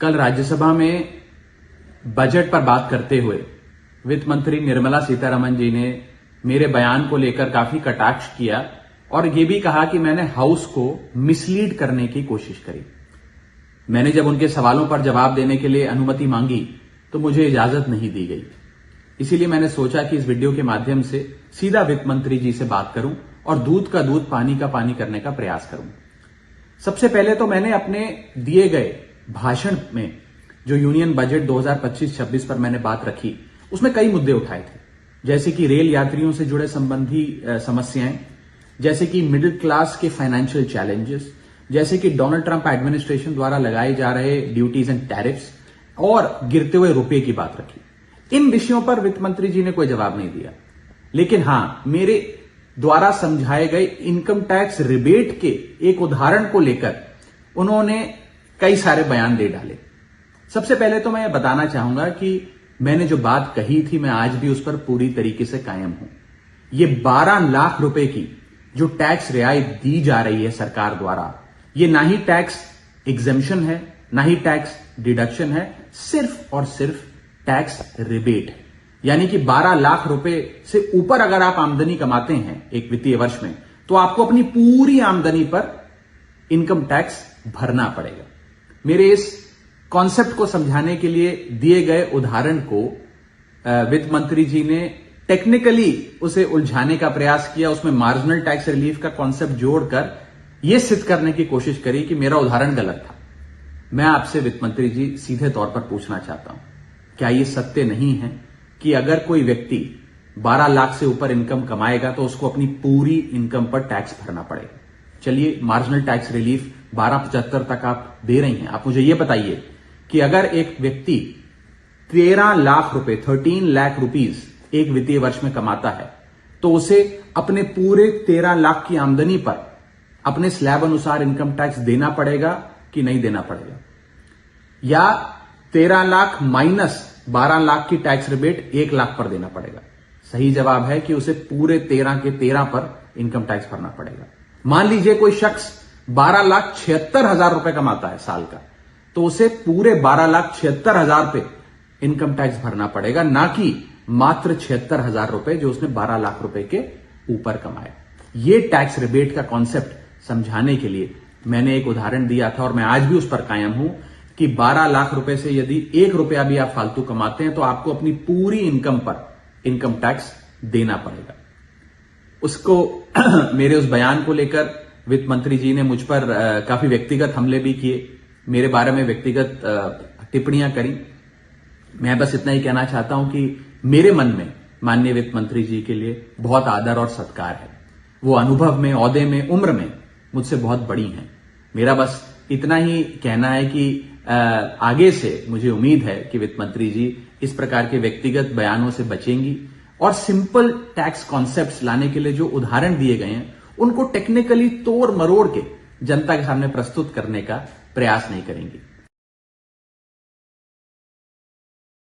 कल राज्यसभा में बजट पर बात करते हुए वित्त मंत्री निर्मला सीतारमण जी ने मेरे बयान को लेकर काफी कटाक्ष किया और ये भी कहा कि मैंने हाउस को मिसलीड करने की कोशिश करी। मैंने जब उनके सवालों पर जवाब देने के लिए अनुमति मांगी तो मुझे इजाजत नहीं दी गई। इसीलिए मैंने सोचा कि इस वीडियो के माध्यम से सीधा वित्त मंत्री जी से बात करूं और दूध का दूध पानी का पानी करने का प्रयास करूं। सबसे पहले तो मैंने अपने दिए गए भाषण में जो यूनियन बजट 2025-26 पर मैंने बात रखी, उसमें कई मुद्दे उठाए थे, जैसे कि रेल यात्रियों से जुड़े संबंधी समस्याएं, जैसे कि मिडिल क्लास के फाइनेंशियल चैलेंजेस, जैसे कि डोनाल्ड ट्रंप एडमिनिस्ट्रेशन द्वारा लगाए जा रहे ड्यूटीज एंड टैरिफ्स और गिरते हुए रुपए की बात रखी। इन विषयों पर वित्त मंत्री जी ने कोई जवाब नहीं दिया, लेकिन हां, मेरे द्वारा समझाए गए इनकम टैक्स रिबेट के एक उदाहरण को लेकर उन्होंने कई सारे बयान दे डाले। सबसे पहले तो मैं ये बताना चाहूंगा कि मैंने जो बात कही थी, मैं आज भी उस पर पूरी तरीके से कायम हूं। ये 12 लाख रुपए की जो टैक्स रियायत दी जा रही है सरकार द्वारा, ये ना ही टैक्स एग्जेम्पशन है, ना ही टैक्स डिडक्शन है, सिर्फ और सिर्फ टैक्स रिबेट है। यानी कि 12 लाख रुपए से ऊपर अगर आप आमदनी कमाते हैं एक वित्तीय वर्ष में, तो आपको अपनी पूरी आमदनी पर इनकम टैक्स भरना पड़ेगा। मेरे इस कॉन्सेप्ट को समझाने के लिए दिए गए उदाहरण को वित्त मंत्री जी ने टेक्निकली उसे उलझाने का प्रयास किया, उसमें मार्जिनल टैक्स रिलीफ का कॉन्सेप्ट जोड़कर यह सिद्ध करने की कोशिश करी कि मेरा उदाहरण गलत था। मैं आपसे वित्त मंत्री जी सीधे तौर पर पूछना चाहता हूं, क्या यह सत्य नहीं है कि अगर कोई व्यक्ति 12 लाख से ऊपर इनकम कमाएगा तो उसको अपनी पूरी इनकम पर टैक्स भरना पड़ेगा? चलिए, मार्जिनल टैक्स रिलीफ 1275 तक आप दे रही हैं। आप मुझे यह बताइए कि अगर एक व्यक्ति 13 लाख रुपए 13 लाख रुपीज एक वित्तीय वर्ष में कमाता है, तो उसे अपने पूरे 13 लाख की आमदनी पर अपने स्लैब अनुसार इनकम टैक्स देना पड़ेगा कि नहीं देना पड़ेगा? या 13 लाख माइनस 12 लाख की टैक्स रिबेट 1 लाख पर देना पड़ेगा? सही जवाब है कि उसे पूरे 13 के 13 पर इनकम टैक्स भरना पड़ेगा। मान लीजिए कोई शख्स 12,76,000 रुपए कमाता है साल का, तो उसे पूरे 12,76,000 पे इनकम टैक्स भरना पड़ेगा, ना कि मात्र 76,000 रुपए जो उसने 12 लाख रुपए के ऊपर कमाया। यह टैक्स रिबेट का कॉन्सेप्ट समझाने के लिए मैंने एक उदाहरण दिया था और मैं आज भी उस पर कायम हूं कि 12 लाख रुपए से यदि 1 रुपया भी आप फालतू कमाते हैं तो आपको अपनी पूरी इनकम पर इनकम टैक्स देना पड़ेगा। उसको मेरे उस बयान को लेकर वित्त मंत्री जी ने मुझ पर काफी व्यक्तिगत हमले भी किए, मेरे बारे में व्यक्तिगत टिप्पणियां करी। मैं बस इतना ही कहना चाहता हूं कि मेरे मन में माननीय वित्त मंत्री जी के लिए बहुत आदर और सत्कार है। वो अनुभव में, ओहदे में, उम्र में मुझसे बहुत बड़ी हैं। मेरा बस इतना ही कहना है कि आगे से मुझे उम्मीद है कि वित्त मंत्री जी इस प्रकार के व्यक्तिगत बयानों से बचेंगी और सिंपल टैक्स कॉन्सेप्ट्स लाने के लिए जो उदाहरण दिए गए हैं उनको टेक्निकली तोड़ मरोड़ के जनता के सामने प्रस्तुत करने का प्रयास नहीं करेंगी।